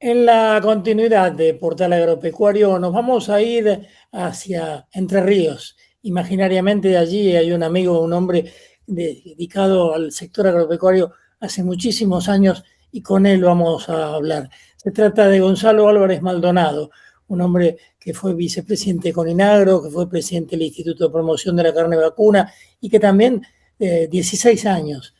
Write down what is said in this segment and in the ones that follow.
En la continuidad de Portal Agropecuario, nos vamos a ir hacia Entre Ríos. Imaginariamente allí hay un amigo, un hombre dedicado al sector agropecuario hace muchísimos años y con él vamos a hablar. Se trata de Gonzalo Álvarez Maldonado, un hombre que fue vicepresidente de Coninagro, que fue presidente del Instituto de Promoción de la Carne Vacuna y que también 16 años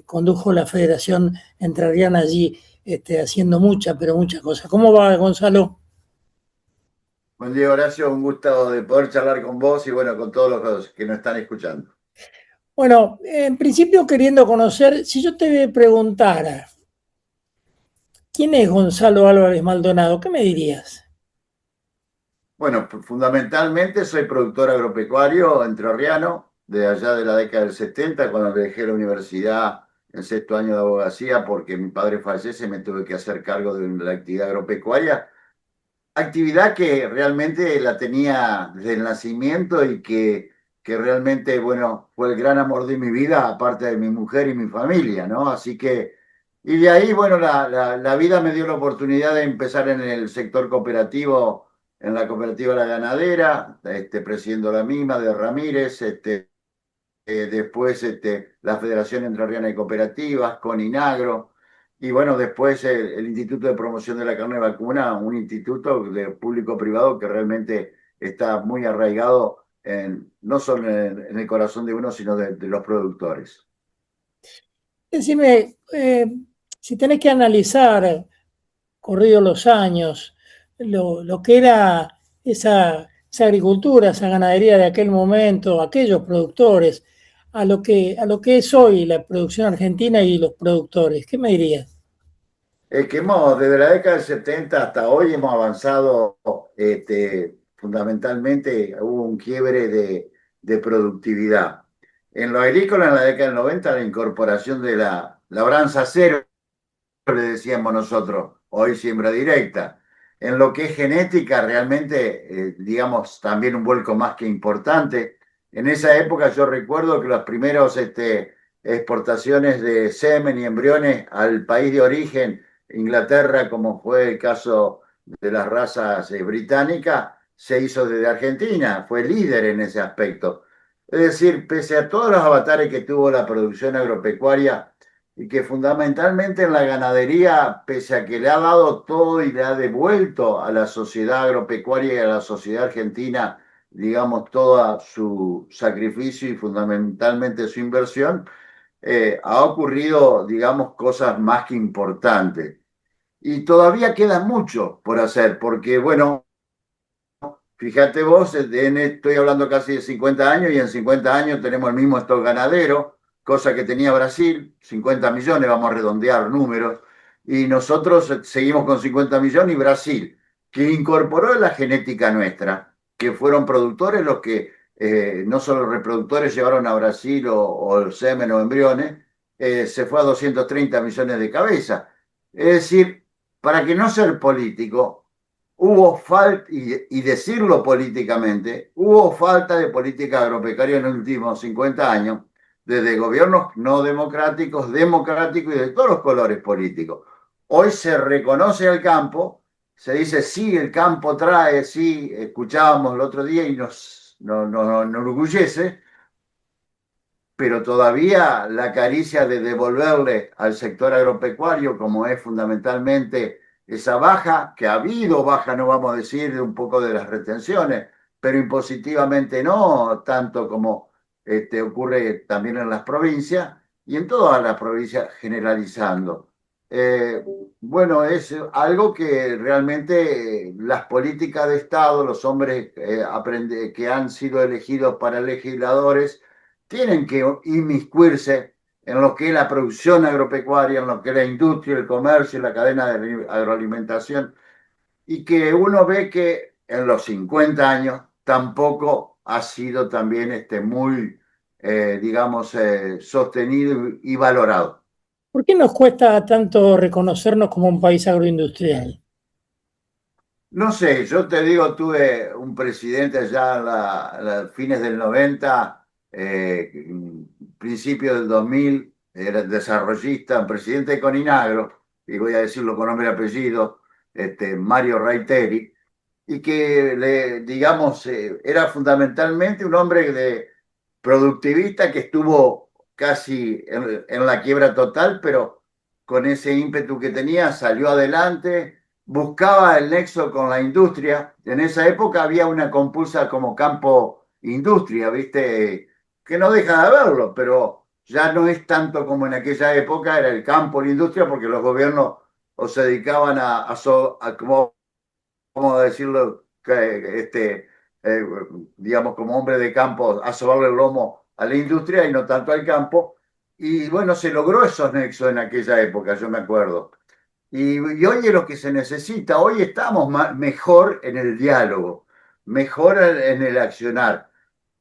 condujo la Federación Entrerriana allí haciendo muchas, pero muchas cosas. ¿Cómo va, Gonzalo? Buen día, Horacio. Un gusto de poder charlar con vos y bueno, con todos los que nos están escuchando. Bueno, en principio queriendo conocer, si yo te preguntara, ¿quién es Gonzalo Álvarez Maldonado? ¿Qué me dirías? Bueno, fundamentalmente soy productor agropecuario entrerriano de allá de la década del 70, cuando dejé la universidad en sexto año de abogacía porque mi padre fallece y me tuve que hacer cargo de la actividad agropecuaria. Actividad que realmente la tenía desde el nacimiento y que realmente, bueno, fue el gran amor de mi vida, aparte de mi mujer y mi familia, ¿no? Así que, y de ahí, bueno, la vida me dio la oportunidad de empezar en el sector cooperativo, en la cooperativa La Ganadera, presidiendo la misma de Ramírez, después la Federación Entrerriana de Cooperativas, Coninagro, y bueno, después el Instituto de Promoción de la Carne Vacuna, un instituto de público-privado que realmente está muy arraigado no solo en el corazón de uno, sino de los productores. Decime, si tenés que analizar, corridos los años, lo que era esa agricultura, esa ganadería de aquel momento, aquellos productores, a lo que es hoy la producción argentina y los productores, ¿qué me dirías? Es que desde la década del 70 hasta hoy hemos avanzado, fundamentalmente hubo un quiebre de productividad. En lo agrícola, en la década del 90 la incorporación de la labranza cero, le decíamos nosotros, hoy siembra directa. En lo que es genética, realmente, digamos, también un vuelco más que importante. En esa época yo recuerdo que los primeros exportaciones de semen y embriones al país de origen, Inglaterra, como fue el caso de las razas británicas, se hizo desde Argentina, fue líder en ese aspecto. Es decir, pese a todos los avatares que tuvo la producción agropecuaria, y que fundamentalmente en la ganadería, pese a que le ha dado todo y le ha devuelto a la sociedad agropecuaria y a la sociedad argentina, digamos, todo su sacrificio y fundamentalmente su inversión, ha ocurrido, digamos, cosas más que importantes. Y todavía queda mucho por hacer, porque, bueno, fíjate vos, estoy hablando casi de 50 años y en 50 años tenemos el mismo stock ganadero, cosa que tenía Brasil, 50 millones, vamos a redondear números, y nosotros seguimos con 50 millones y Brasil, que incorporó la genética nuestra, que fueron productores los que no solo reproductores llevaron a Brasil o semen o embriones, se fue a 230 millones de cabezas. Es decir, para que no ser político, hubo falta, y decirlo políticamente, hubo falta de política agropecuaria en los últimos 50 años, desde gobiernos no democráticos, democráticos y de todos los colores políticos. Hoy se reconoce al campo, se dice, sí, el campo trae, sí, escuchábamos el otro día y nos enorgullece, pero todavía la caricia de devolverle al sector agropecuario, como es fundamentalmente esa baja, que ha habido baja, no vamos a decir, un poco de las retenciones, pero impositivamente no, tanto como ocurre también en las provincias y en todas las provincias generalizando. Eh, bueno, es algo que realmente las políticas de Estado, los hombres que han sido elegidos para legisladores, tienen que inmiscuirse en lo que es la producción agropecuaria, en lo que es la industria, el comercio, la cadena de agroalimentación, y que uno ve que en los 50 años tampoco ha sido también muy, digamos, sostenido y valorado. ¿Por qué nos cuesta tanto reconocernos como un país agroindustrial? No sé, yo te digo, tuve un presidente allá a fines del 90, principio del 2000, era desarrollista, un presidente de Coninagro, y voy a decirlo con nombre y apellido, Mario Reiteri, y que, digamos, era fundamentalmente un hombre productivista que estuvo casi en la quiebra total, pero con ese ímpetu que tenía salió adelante, buscaba el nexo con la industria. En esa época había una compulsa como campo industria, ¿viste? Que no deja de haberlo, pero ya no es tanto como en aquella época, era el campo, la industria, porque los gobiernos o se dedicaban como ¿cómo decirlo? Eh, digamos, como hombre de campo, a sobarle el lomo a la industria y no tanto al campo. Y bueno, se logró esos nexos en aquella época, yo me acuerdo. Y hoy es lo que se necesita, hoy estamos mejor en el diálogo, mejor en el accionar,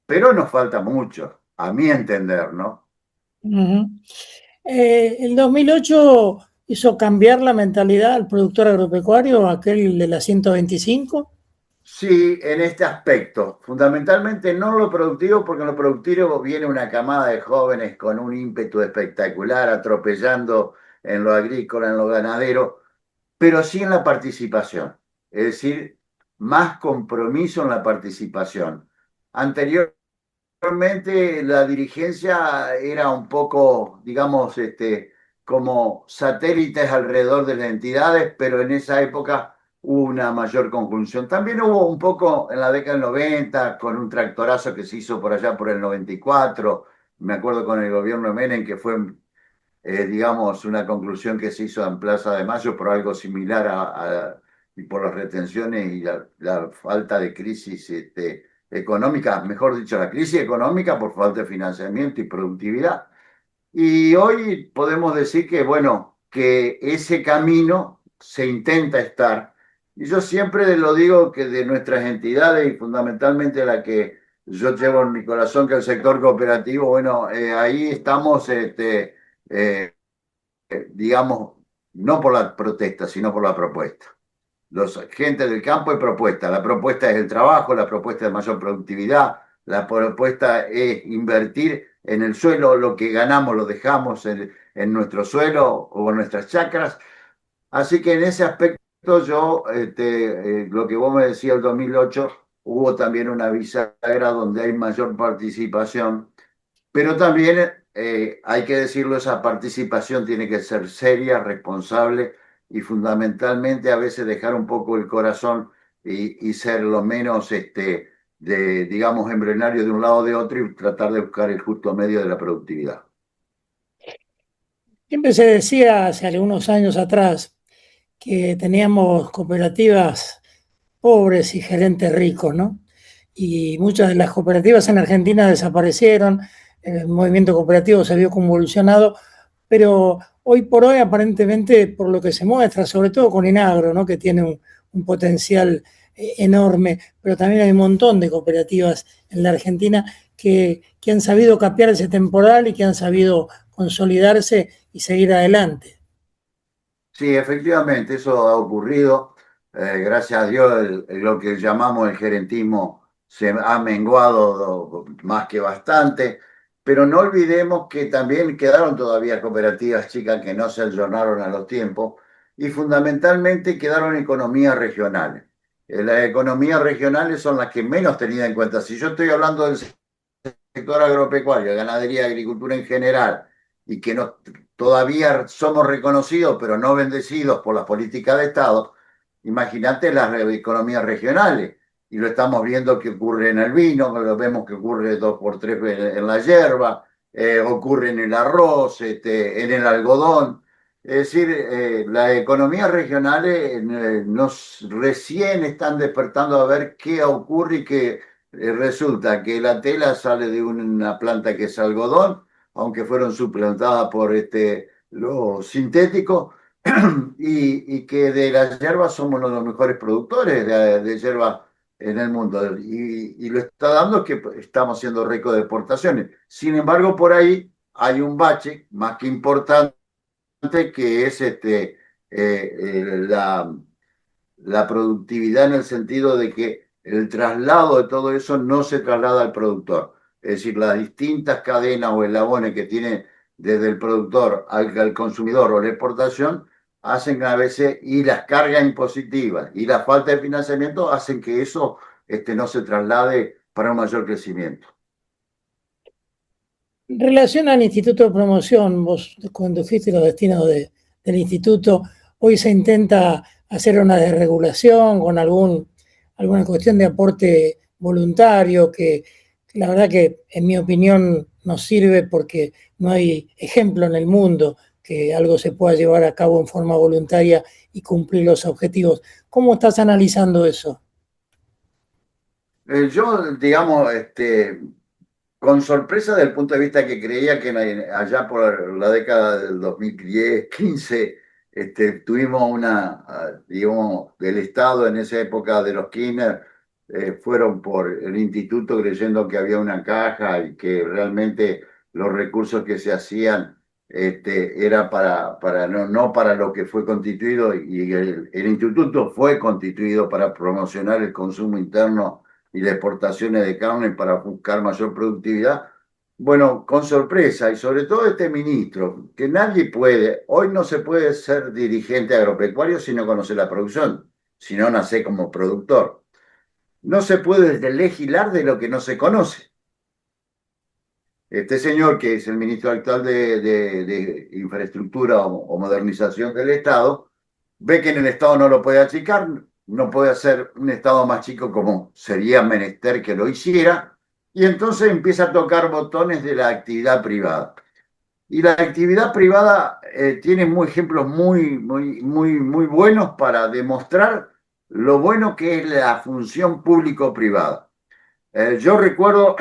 pero nos falta mucho, a mi entender, ¿no? Ujú. El 2008 hizo cambiar la mentalidad al productor agropecuario, aquel de la 125. Sí, en este aspecto, fundamentalmente no lo productivo, porque en lo productivo viene una camada de jóvenes con un ímpetu espectacular, atropellando en lo agrícola, en lo ganadero, pero sí en la participación, es decir, más compromiso en la participación. Anteriormente la dirigencia era un poco, digamos, como satélites alrededor de las entidades, pero en esa época hubo una mayor conjunción. También hubo un poco en la década del 90, con un tractorazo que se hizo por allá por el 94, me acuerdo con el gobierno de Menem, que fue digamos, una conclusión que se hizo en Plaza de Mayo por algo similar y por las retenciones y la falta de crisis económica, mejor dicho, la crisis económica por falta de financiamiento y productividad. Y hoy podemos decir que, bueno, que ese camino se intenta estar. Y yo siempre lo digo que de nuestras entidades y fundamentalmente la que yo llevo en mi corazón, que es el sector cooperativo, bueno, ahí estamos, eh, digamos, no por la protesta, sino por la propuesta. Los agentes del campo es propuesta. La propuesta es el trabajo, la propuesta es mayor productividad, la propuesta es invertir en el suelo, lo que ganamos lo dejamos en nuestro suelo o en nuestras chacras. Así que en ese aspecto yo, lo que vos me decías el 2008, hubo también una bisagra donde hay mayor participación, pero también hay que decirlo, esa participación tiene que ser seria, responsable y fundamentalmente a veces dejar un poco el corazón y ser lo menos, digamos, embrionario de un lado o de otro y tratar de buscar el justo medio de la productividad. Siempre se decía hace algunos años atrás que teníamos cooperativas pobres y gerentes ricos, ¿no? Y muchas de las cooperativas en Argentina desaparecieron, el movimiento cooperativo se vio convulsionado, pero hoy por hoy aparentemente, por lo que se muestra, sobre todo con Inagro, ¿no? Que tiene un potencial enorme, pero también hay un montón de cooperativas en la Argentina que han sabido capear ese temporal y que han sabido consolidarse y seguir adelante. Sí, efectivamente, eso ha ocurrido. Gracias a Dios, lo que llamamos el gerentismo se ha menguado más que bastante, pero no olvidemos que también quedaron todavía cooperativas chicas que no se ayornaron a los tiempos y fundamentalmente quedaron economías regionales. Las economías regionales son las que menos tenidas en cuenta. Si yo estoy hablando del sector agropecuario, ganadería, agricultura en general, y que no, todavía somos reconocidos, pero no bendecidos por las políticas de Estado, imagínate las economías regionales. Y lo estamos viendo que ocurre en el vino, lo vemos que ocurre dos por tres en la hierba, ocurre en el arroz, en el algodón. Es decir, las economías regionales nos recién están despertando a ver qué ocurre y qué resulta que la tela sale de una planta que es algodón, aunque fueron suplantadas por lo sintético, y que de las hierbas somos uno de los mejores productores de hierba en el mundo. Y lo está dando que estamos haciendo récord de exportaciones. Sin embargo, por ahí hay un bache más que importante que es la productividad en el sentido de que el traslado de todo eso no se traslada al productor. Es decir, las distintas cadenas o eslabones que tiene desde el productor al consumidor o la exportación, hacen a veces, y las cargas impositivas y la falta de financiamiento hacen que eso no se traslade para un mayor crecimiento. En relación al Instituto de Promoción, vos condujiste los destinos del instituto, hoy se intenta hacer una desregulación con alguna cuestión de aporte voluntario que la verdad que en mi opinión no sirve porque no hay ejemplo en el mundo que algo se pueda llevar a cabo en forma voluntaria y cumplir los objetivos. ¿Cómo estás analizando eso? Yo, digamos, con sorpresa del punto de vista que creía que allá por la década del 2010, 15, tuvimos digamos, del Estado en esa época de los Kirchner, fueron por el instituto creyendo que había una caja y que realmente los recursos que se hacían era no para lo que fue constituido, y el instituto fue constituido para promocionar el consumo interno y las exportaciones de carne para buscar mayor productividad. Bueno, con sorpresa, y sobre todo este ministro, que nadie puede, hoy no se puede ser dirigente agropecuario si no conoce la producción, si no nace como productor. No se puede legislar de lo que no se conoce. Este señor, que es el ministro actual de Infraestructura o Modernización del Estado, ve que en el Estado no lo puede achicar, no puede hacer un Estado más chico como sería menester que lo hiciera, y entonces empieza a tocar botones de la actividad privada. Y la actividad privada tiene ejemplos muy buenos para demostrar lo bueno que es la función público-privada. Yo recuerdo,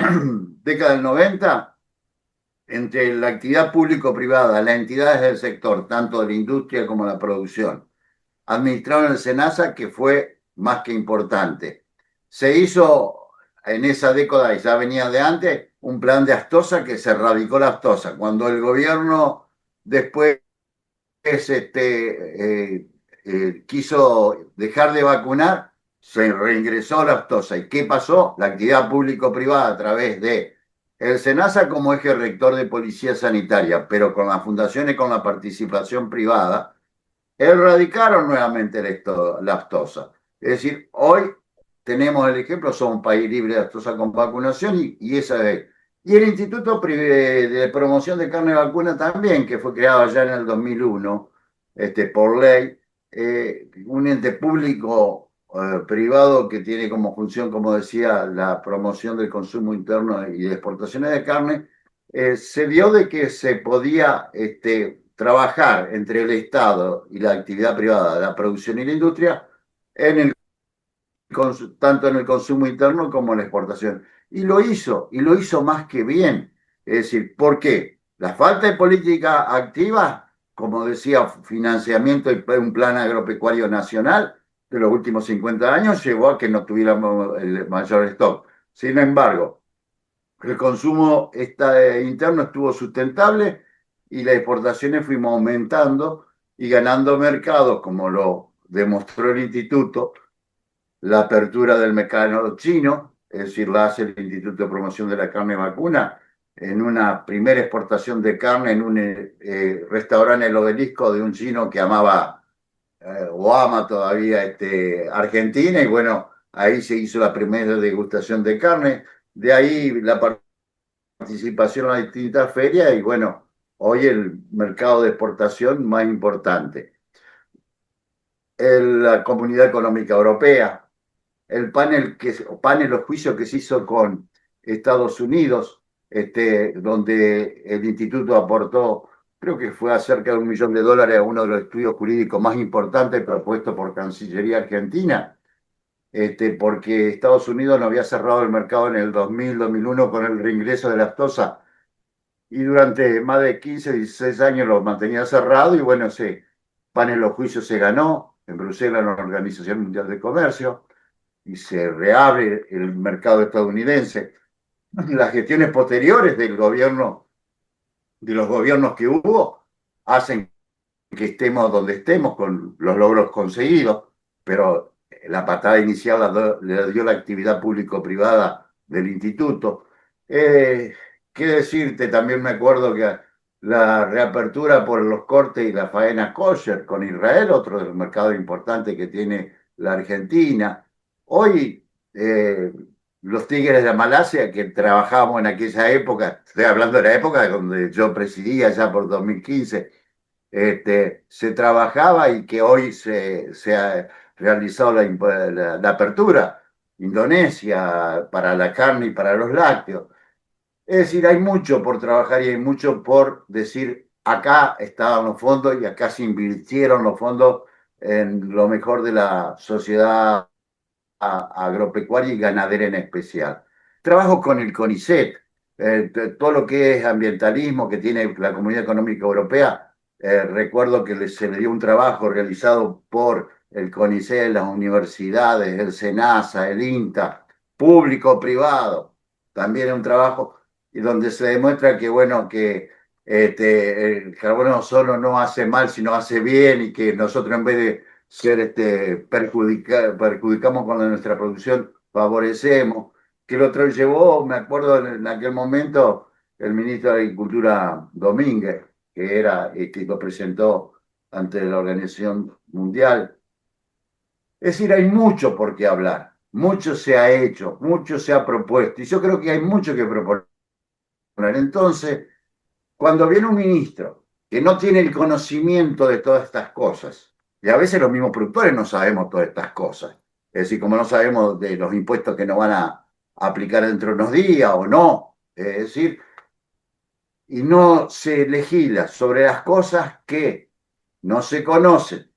década del 90, entre la actividad público-privada, las entidades del sector, tanto de la industria como la producción, administraron el SENASA, que fue más que importante. Se hizo en esa década, y ya venía de antes, un plan de aftosa que se erradicó la aftosa. Cuando el gobierno después quiso dejar de vacunar, se reingresó la aftosa. ¿Y qué pasó? La actividad público-privada a través de el SENASA como eje rector de policía sanitaria, pero con las fundaciones, con la participación privada, erradicaron nuevamente la aftosa. Es decir, hoy tenemos el ejemplo, somos un país libre de aftosa con vacunación, y esa es. Y el Instituto de Promoción de Carne Vacuna también, que fue creado ya en el 2001 por ley, un ente público privado que tiene como función, como decía, la promoción del consumo interno y de exportaciones de carne. Se vio de que se podía trabajar entre el Estado y la actividad privada, la producción y la industria, en el, tanto en el consumo interno como en la exportación. Y lo hizo más que bien. Es decir, ¿por qué? La falta de política activa, como decía, financiamiento y un plan agropecuario nacional de los últimos 50 años, llevó a que no tuviéramos el mayor stock. Sin embargo, el consumo interno estuvo sustentable y las exportaciones fuimos aumentando y ganando mercados, como lo demostró el instituto, la apertura del mercado chino, es decir, la hace el Instituto de Promoción de la Carne Vacuna, en una primera exportación de carne en un restaurante El Obelisco de un chino que amaba o ama todavía Argentina, y bueno, ahí se hizo la primera degustación de carne. De ahí la participación en las distintas ferias, y bueno, hoy el mercado de exportación más importante. La Comunidad Económica Europea, el panel o juicio que se hizo con Estados Unidos, donde el instituto aportó, creo que fue a cerca de $1 millón a uno de los estudios jurídicos más importantes propuestos por Cancillería Argentina, porque Estados Unidos no había cerrado el mercado en el 2000-2001 con el reingreso de la aftosa, y durante más de 15, 16 años lo mantenía cerrado, y bueno, ese panel de juicios se ganó en Bruselas, en la Organización Mundial de Comercio, y se reabre el mercado estadounidense. Las gestiones posteriores del gobierno, de los gobiernos que hubo, hacen que estemos donde estemos con los logros conseguidos, pero la patada inicial le dio la actividad público-privada del instituto. ¿Qué decirte? También me acuerdo que la reapertura por los cortes y la faena kosher con Israel, otro de los mercados importantes que tiene la Argentina. Hoy, los Tigres de Malasia, que trabajábamos en aquella época, estoy hablando de la época donde yo presidía ya por 2015, se trabajaba y que hoy se ha realizado la apertura, Indonesia, para la carne y para los lácteos. Es decir, hay mucho por trabajar y hay mucho por decir, acá estaban los fondos y acá se invirtieron los fondos en lo mejor de la sociedad agropecuaria y ganadera en especial. Trabajo con el CONICET, todo lo que es ambientalismo que tiene la Comunidad Económica Europea. Recuerdo que se le dio un trabajo realizado por el CONICET, las universidades, el SENASA, el INTA, público-privado. También es un trabajo y donde se demuestra que, bueno, que el carbono solo no hace mal, sino hace bien y que nosotros en vez de ser perjudicamos con nuestra producción, favorecemos. Que lo llevó, me acuerdo en aquel momento, el ministro de Agricultura Domínguez, que era, que lo presentó ante la Organización Mundial. Es decir, hay mucho por qué hablar, mucho se ha hecho, mucho se ha propuesto, y yo creo que hay mucho que proponer. Entonces, cuando viene un ministro que no tiene el conocimiento de todas estas cosas, y a veces los mismos productores no sabemos todas estas cosas, es decir, como no sabemos de los impuestos que nos van a aplicar dentro de unos días o no, es decir, y no se legisla sobre las cosas que no se conocen,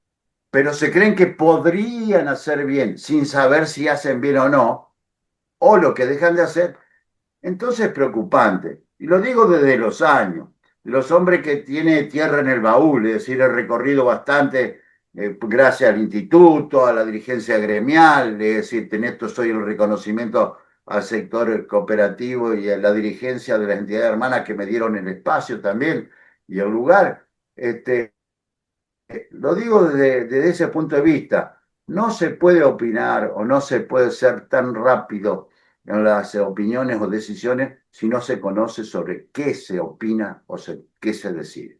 pero se creen que podrían hacer bien sin saber si hacen bien o no, o lo que dejan de hacer, entonces es preocupante. Y lo digo desde los años. Los hombres que tienen tierra en el baúl, es decir, he recorrido bastante gracias al instituto, a la dirigencia gremial, es decir, en esto soy el reconocimiento al sector cooperativo y a la dirigencia de las entidades hermanas que me dieron el espacio también y el lugar. Lo digo desde ese punto de vista. No se puede opinar o no se puede ser tan rápido en las opiniones o decisiones si no se conoce sobre qué se opina o qué se decide.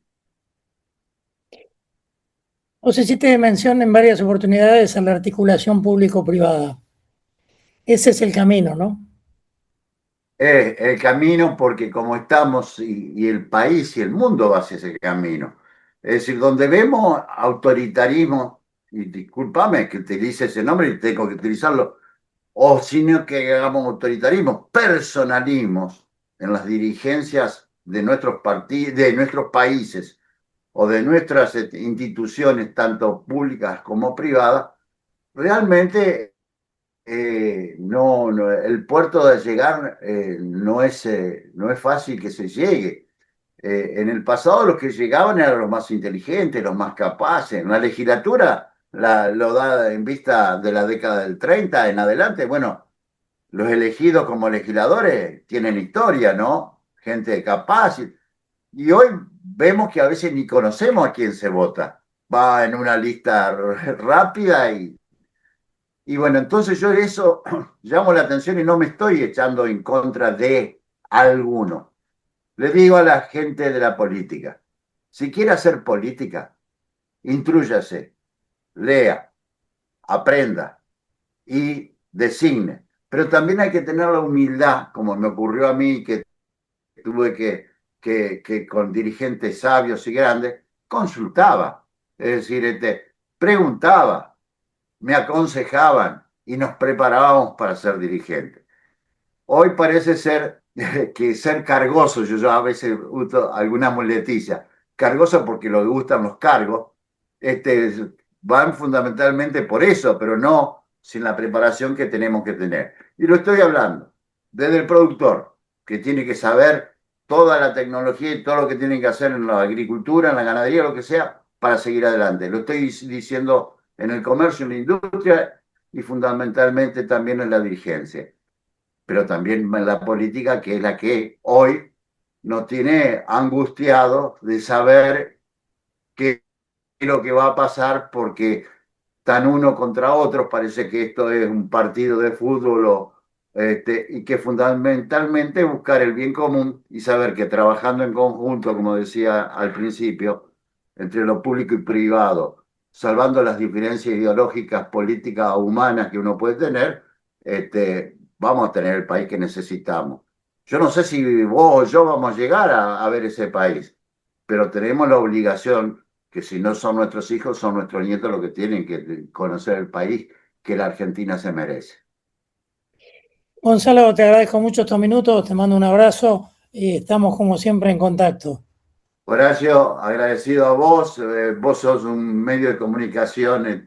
Os hiciste mención en varias oportunidades a la articulación público-privada. Ese es el camino, ¿no? Es el camino porque como estamos y el país y el mundo va hacia ese camino. Es decir, donde vemos autoritarismo, y discúlpame que utilice ese nombre y tengo que utilizarlo, o sino que hagamos autoritarismo, personalismos en las dirigencias de nuestros partidos, de nuestros países o de nuestras instituciones, tanto públicas como privadas, realmente el puerto de llegar no es fácil que se llegue. En el pasado los que llegaban eran los más inteligentes, los más capaces. En la legislatura lo da en vista de la década del 30 en adelante. Bueno, los elegidos como legisladores tienen historia, ¿no? Gente capaz. Y hoy vemos que a veces ni conocemos a quién se vota. Va en una lista rápida y bueno, entonces yo eso llamo la atención y no me estoy echando en contra de alguno. Le digo a la gente de la política, si quiere hacer política, intrúyase, lea, aprenda y designe. Pero también hay que tener la humildad, como me ocurrió a mí, que tuve que con dirigentes sabios y grandes, consultaba. Es decir, preguntaba, me aconsejaban y nos preparábamos para ser dirigentes. Hoy parece ser que ser cargoso, yo a veces uso alguna muletilla, cargoso porque le gustan los cargos, van fundamentalmente por eso, pero no sin la preparación que tenemos que tener. Y lo estoy hablando desde el productor, que tiene que saber toda la tecnología y todo lo que tiene que hacer en la agricultura, en la ganadería, lo que sea, para seguir adelante. Lo estoy diciendo en el comercio, en la industria y fundamentalmente también en la dirigencia, pero también en la política, que es la que hoy nos tiene angustiados de saber qué es lo que va a pasar, porque están uno contra otros, parece que esto es un partido de fútbol y que fundamentalmente buscar el bien común y saber que trabajando en conjunto, como decía al principio, entre lo público y privado, salvando las diferencias ideológicas, políticas o humanas que uno puede tener, vamos a tener el país que necesitamos. Yo no sé si vos o yo vamos a llegar a ver ese país, pero tenemos la obligación, que si no son nuestros hijos, son nuestros nietos los que tienen que conocer el país que la Argentina se merece. Gonzalo, te agradezco mucho estos minutos, te mando un abrazo y estamos como siempre en contacto. Horacio, agradecido a vos. Vos sos un medio de comunicación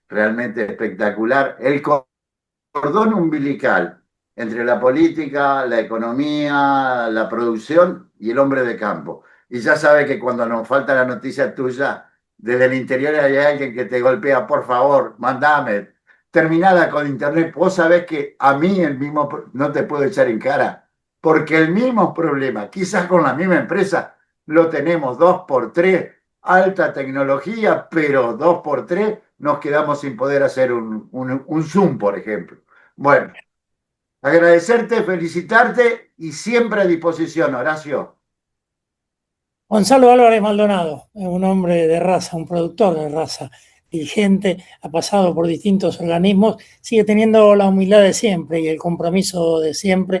realmente espectacular. El cordón umbilical entre la política, la economía, la producción y el hombre de campo. Y ya sabe que cuando nos falta la noticia tuya, desde el interior hay alguien que te golpea, por favor, mandame, terminada con internet. Vos sabés que a mí el mismo, no te puedo echar en cara, porque el mismo problema, quizás con la misma empresa, lo tenemos dos por tres, alta tecnología, pero dos por tres nos quedamos sin poder hacer un Zoom, por ejemplo. Bueno, agradecerte, felicitarte y siempre a disposición, Horacio. Gonzalo Álvarez Maldonado, es un hombre de raza, un productor de raza, dirigente, ha pasado por distintos organismos, sigue teniendo la humildad de siempre y el compromiso de siempre,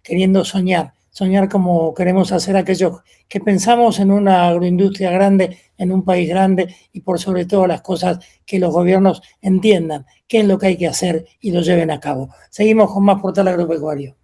queriendo soñar, soñar como queremos hacer aquellos que pensamos en una agroindustria grande, en un país grande y por sobre todo las cosas que los gobiernos entiendan qué es lo que hay que hacer y lo lleven a cabo. Seguimos con más Portal Agropecuario.